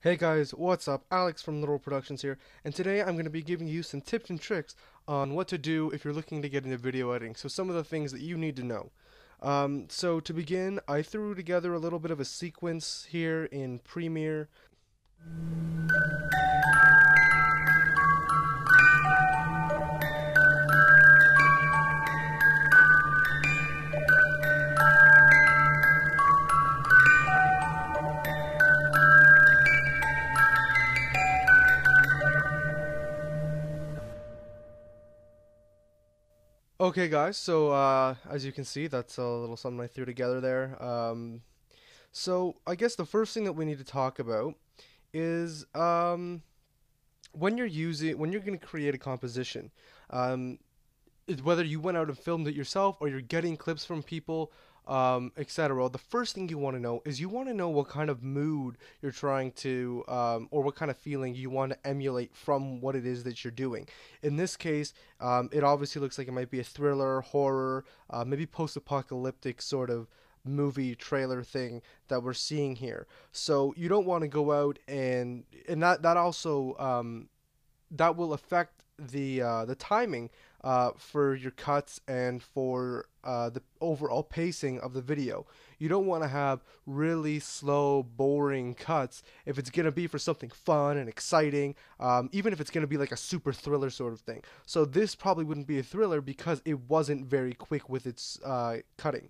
Hey guys, what's up? Alex from Lit3ralTips Productions here, and today I'm going to be giving you some tips and tricks on what to do if you're looking to get into video editing. So some of the things that you need to know. So to begin, I threw together a little bit of a sequence here in Premiere. Okay guys, so as you can see, that's a little something I threw together there. So I guess the first thing that we need to talk about is when you're going to create a composition. Um, Whether you went out and filmed it yourself or you're getting clips from people, etc. The first thing you want to know is you want to know what kind of mood you're trying to, or what kind of feeling you want to emulate from what it is that you're doing. In this case, it obviously looks like it might be a thriller, horror, maybe post-apocalyptic sort of movie trailer thing that we're seeing here. So you don't want to go out and that also that will affect the timing for your cuts and for the overall pacing of the video. You don't want to have really slow, boring cuts if it's going to be for something fun and exciting, even if it's going to be like a super thriller sort of thing. So this probably wouldn't be a thriller because it wasn't very quick with its cutting.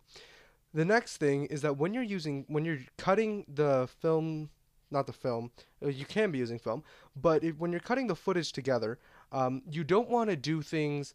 The next thing is that when you're cutting the film, not the film, you can be using film, but when you're cutting the footage together, you don't want to do things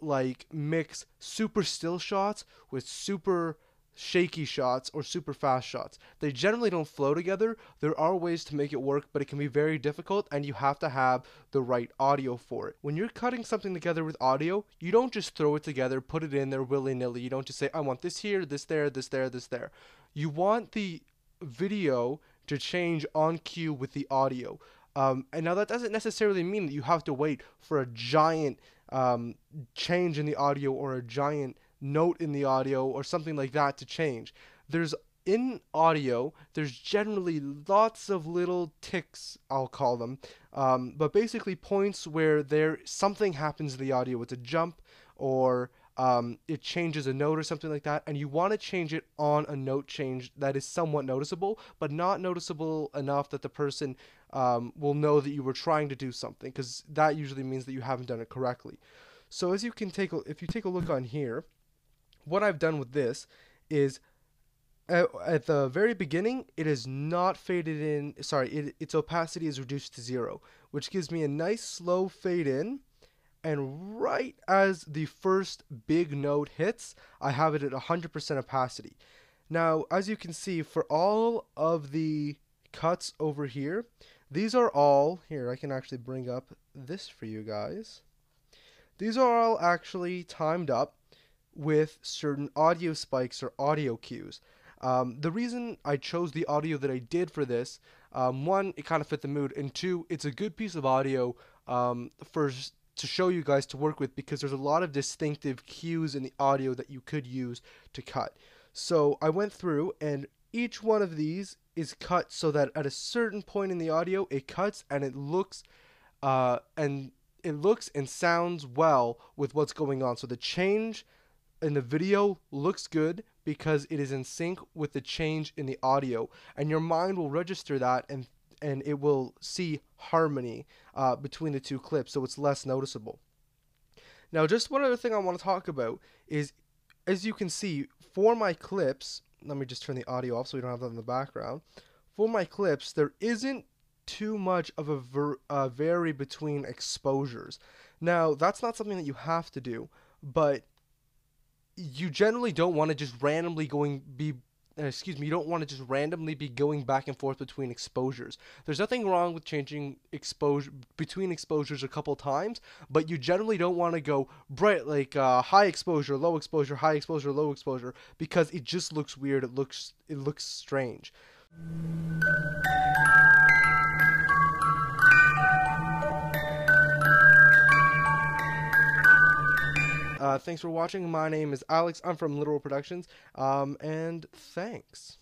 like mix super still shots with super shaky shots or super fast shots. They generally don't flow together. There are ways to make it work, but it can be very difficult and you have to have the right audio for it. When you're cutting something together with audio, you don't just throw it together, put it in there willy-nilly. You don't just say, I want this here, this there, this there, this there. You want the video to change on cue with the audio. And now that doesn't necessarily mean that you have to wait for a giant change in the audio or a giant note in the audio or something like that to change. In audio, there's generally lots of little ticks, I'll call them, but basically points where something happens in the audio. It's a jump or it changes a note or something like that, and you want to change it on a note change that is somewhat noticeable, but not noticeable enough that the person will know that you were trying to do something, because that usually means that you haven't done it correctly. So as you can if you take a look on here, what I've done with this is at the very beginning, it is not faded in. Sorry, its opacity is reduced to 0, which gives me a nice slow fade in. And right as the first big note hits, I have it at 100% opacity. Now, as you can see, for all of the cuts over here, these are all, here, I can actually bring up this for you guys. These are all actually timed up with certain audio spikes or audio cues. The reason I chose the audio that I did for this, one, it kind of fit the mood, and two, it's a good piece of audio to show you guys to work with, because there's a lot of distinctive cues in the audio that you could use to cut. So I went through, and each one of these is cut so that at a certain point in the audio it cuts and it looks and sounds well with what's going on. So the change in the video looks good because it is in sync with the change in the audio, and your mind will register that, and it will see harmony between the two clips, so it's less noticeable. Now, just one other thing I want to talk about is, as you can see, for my clips, let me just turn the audio off so we don't have that in the background. For my clips, there isn't too much of a vary between exposures. Now, that's not something that you have to do, but you generally don't want to just randomly you don't want to just randomly be going back and forth between exposures. There's nothing wrong with changing exposure between exposures a couple times, but you generally don't want to go bright like high exposure, low exposure, high exposure, low exposure, because it just looks weird. It looks strange. Thanks for watching. My name is Alex. I'm from Lit3ralTips Productions, and thanks.